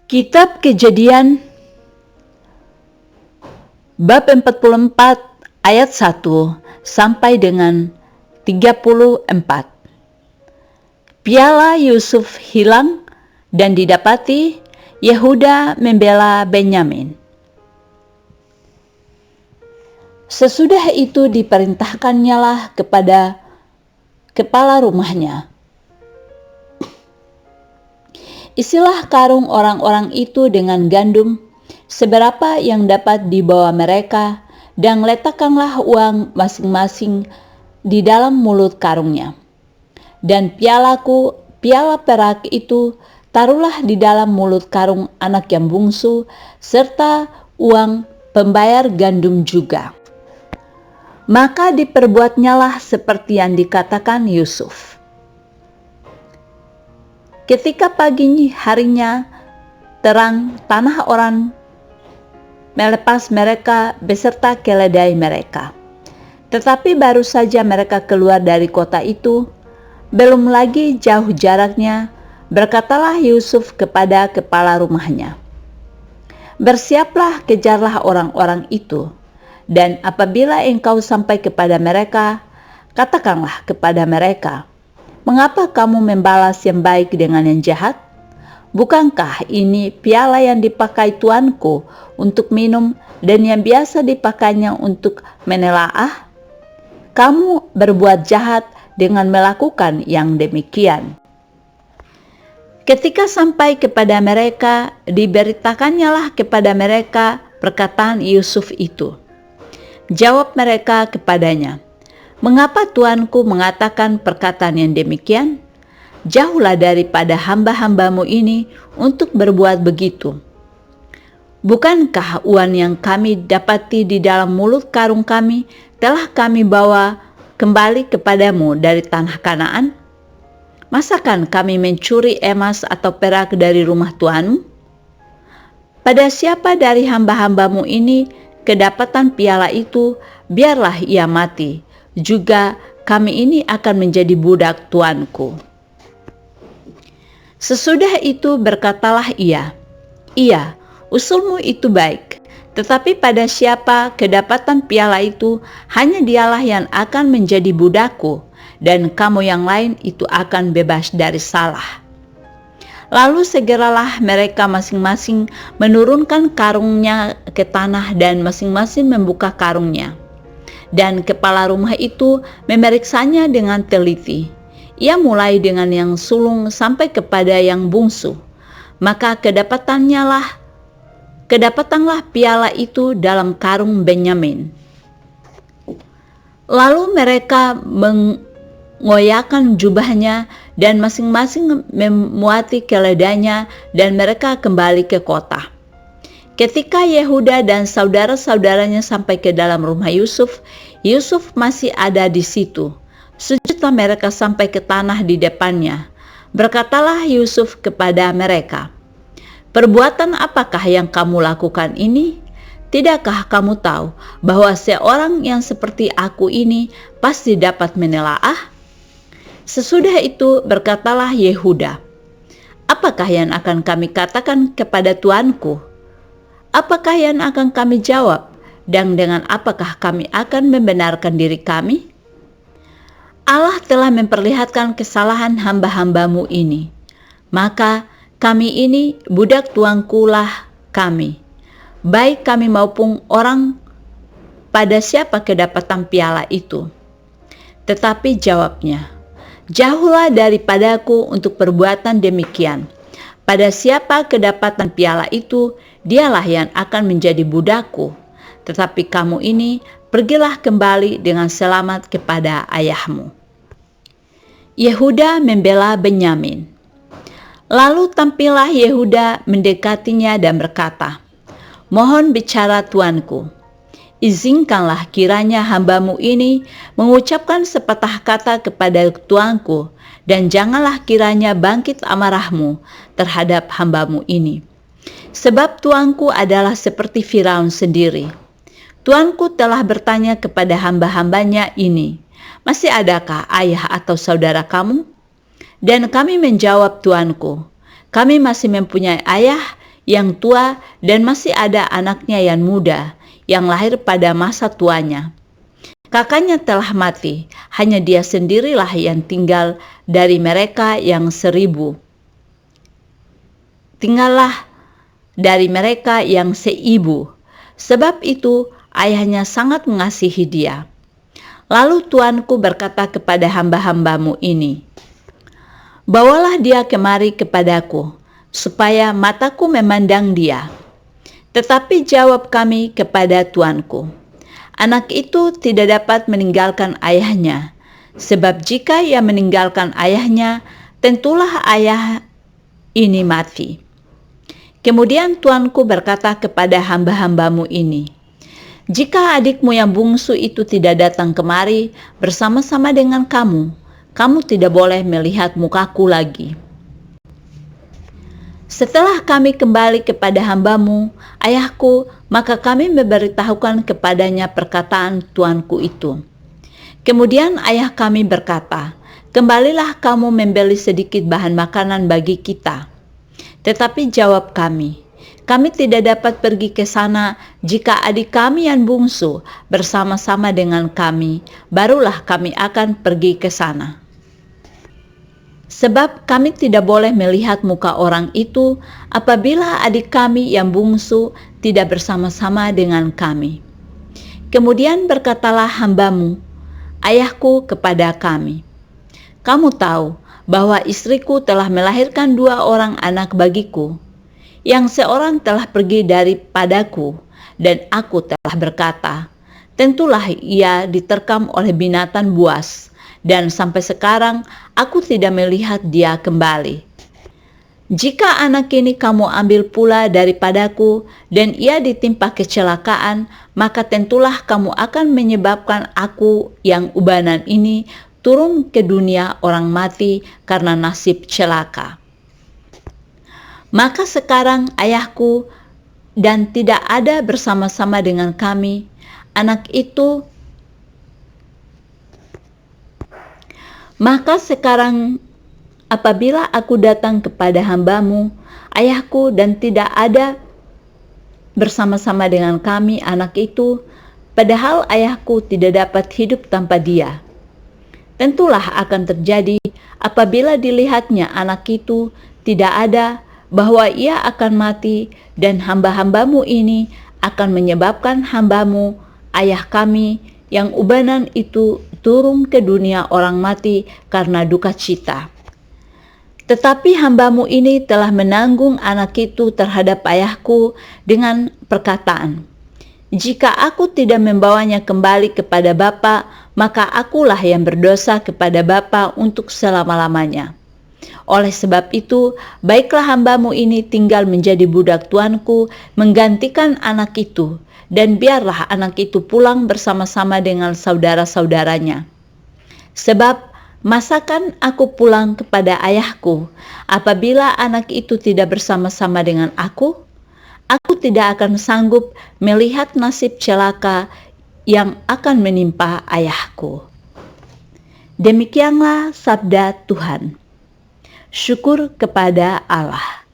Kitab Kejadian bab 44 ayat 1 sampai dengan 34. Piala Yusuf hilang dan didapati, Yehuda membela Benyamin. Sesudah itu diperintahkannyalah kepada kepala rumahnya, isilah karung orang-orang itu dengan gandum, seberapa yang dapat dibawa mereka, dan letakkanlah uang masing-masing di dalam mulut karungnya. Dan piala perak itu taruhlah di dalam mulut karung anak yang bungsu, serta uang pembayar gandum juga. Maka diperbuatnyalah seperti yang dikatakan Yusuf. Ketika pagi harinya terang, tanah orang melepas mereka beserta keledai mereka. Tetapi baru saja mereka keluar dari kota itu, belum lagi jauh jaraknya, berkatalah Yusuf kepada kepala rumahnya, "Bersiaplah, kejarlah orang-orang itu, dan apabila engkau sampai kepada mereka, katakanlah kepada mereka, mengapa kamu membalas yang baik dengan yang jahat? Bukankah ini piala yang dipakai tuanku untuk minum dan yang biasa dipakainya untuk menelaah? Kamu berbuat jahat dengan melakukan yang demikian." Ketika sampai kepada mereka, diberitakannyalah kepada mereka perkataan Yusuf itu. Jawab mereka kepadanya, "Mengapa tuanku mengatakan perkataan yang demikian? Jauhlah daripada hamba-hambamu ini untuk berbuat begitu. Bukankah uang yang kami dapati di dalam mulut karung kami telah kami bawa kembali kepadamu dari tanah Kanaan? Masakan kami mencuri emas atau perak dari rumah tuanmu? Pada siapa dari hamba-hambamu ini kedapatan piala itu, biarlah ia mati. Juga kami ini akan menjadi budak tuanku." Sesudah itu berkatalah ia, "Iya, usulmu itu baik. Tetapi pada siapa kedapatan piala itu, hanya dialah yang akan menjadi budakku, dan kamu yang lain itu akan bebas dari salah." Lalu segeralah mereka masing-masing menurunkan karungnya ke tanah dan masing-masing membuka karungnya. Dan kepala rumah itu memeriksanya dengan teliti. Ia mulai dengan yang sulung sampai kepada yang bungsu. Maka kedapatanlah piala itu dalam karung Benyamin. Lalu mereka mengoyakkan jubahnya dan masing-masing memuati keledainya, dan mereka kembali ke kota. Ketika Yehuda dan saudara-saudaranya sampai ke dalam rumah Yusuf, Yusuf masih ada di situ. Sujudlah mereka sampai ke tanah di depannya. Berkatalah Yusuf kepada mereka, "Perbuatan apakah yang kamu lakukan ini? Tidakkah kamu tahu bahwa seorang yang seperti aku ini pasti dapat menelaah?" Sesudah itu berkatalah Yehuda, "Apakah yang akan kami katakan kepada tuanku? Apakah yang akan kami jawab? Dan dengan apakah kami akan membenarkan diri kami? Allah telah memperlihatkan kesalahan hamba-hambamu ini. Maka kami ini budak tuanku lah kami, baik kami maupun orang pada siapa kedapatan piala itu." Tetapi jawabnya, "Jauhlah daripadaku untuk perbuatan demikian. Pada siapa kedapatan piala itu, dialah yang akan menjadi budakku. Tetapi kamu ini pergilah kembali dengan selamat kepada ayahmu." Yehuda membela Benyamin. Lalu tampillah Yehuda mendekatinya dan berkata, "Mohon bicara tuanku. Izinkanlah kiranya hambamu ini mengucapkan sepatah kata kepada tuanku, dan janganlah kiranya bangkit amarahmu terhadap hambamu ini. Sebab tuanku adalah seperti Firaun sendiri. Tuanku telah bertanya kepada hamba-hambanya ini, 'Masih adakah ayah atau saudara kamu?' Dan kami menjawab tuanku, 'Kami masih mempunyai ayah, yang tua dan masih ada anaknya yang muda, yang lahir pada masa tuanya. Kakaknya telah mati, hanya dia sendirilah yang tinggal dari mereka yang 1,000. Tinggallah dari mereka yang seibu. Sebab itu ayahnya sangat mengasihi dia. Lalu tuanku berkata kepada hamba-hambamu ini, "Bawalah dia kemari kepadaku, supaya mataku memandang dia." Tetapi jawab kami kepada tuanku, "Anak itu tidak dapat meninggalkan ayahnya, sebab jika ia meninggalkan ayahnya, tentulah ayah ini mati." Kemudian tuanku berkata kepada hamba-hambamu ini, "Jika adikmu yang bungsu itu tidak datang kemari bersama-sama dengan kamu, kamu tidak boleh melihat mukaku lagi." Setelah kami kembali kepada hambamu, ayahku, maka kami memberitahukan kepadanya perkataan tuanku itu. Kemudian ayah kami berkata, "Kembalilah kamu membeli sedikit bahan makanan bagi kita." Tetapi jawab kami, "Kami tidak dapat pergi ke sana jika adik kami yang bungsu bersama-sama dengan kami, barulah kami akan pergi ke sana. Sebab kami tidak boleh melihat muka orang itu apabila adik kami yang bungsu tidak bersama-sama dengan kami." Kemudian berkatalah hambamu, ayahku, kepada kami, "Kamu tahu bahwa istriku telah melahirkan 2 orang anak bagiku, yang seorang telah pergi daripadaku, dan aku telah berkata, tentulah ia diterkam oleh binatang buas, dan sampai sekarang aku tidak melihat dia kembali. Jika anak ini kamu ambil pula daripadaku, dan ia ditimpa kecelakaan, maka tentulah kamu akan menyebabkan aku yang ubanan ini turun ke dunia orang mati karena nasib celaka. Maka sekarang ayahku dan tidak ada bersama-sama dengan kami, anak itu. Maka sekarang apabila aku datang kepada hambamu, ayahku, dan tidak ada bersama-sama dengan kami anak itu, padahal ayahku tidak dapat hidup tanpa dia, tentulah akan terjadi apabila dilihatnya anak itu tidak ada, bahwa ia akan mati, dan hamba-hambamu ini akan menyebabkan hambamu, ayah kami, yang ubanan itu turun ke dunia orang mati karena duka cita. Tetapi hambamu ini telah menanggung anak itu terhadap ayahku dengan perkataan, jika aku tidak membawanya kembali kepada Bapa, maka akulah yang berdosa kepada Bapa untuk selama-lamanya. Oleh sebab itu, baiklah hambamu ini tinggal menjadi budak tuanku, menggantikan anak itu, dan biarlah anak itu pulang bersama-sama dengan saudara-saudaranya. Sebab masakan aku pulang kepada ayahku, apabila anak itu tidak bersama-sama dengan aku tidak akan sanggup melihat nasib celaka yang akan menimpa ayahku. Demikianlah sabda Tuhan. Syukur kepada Allah.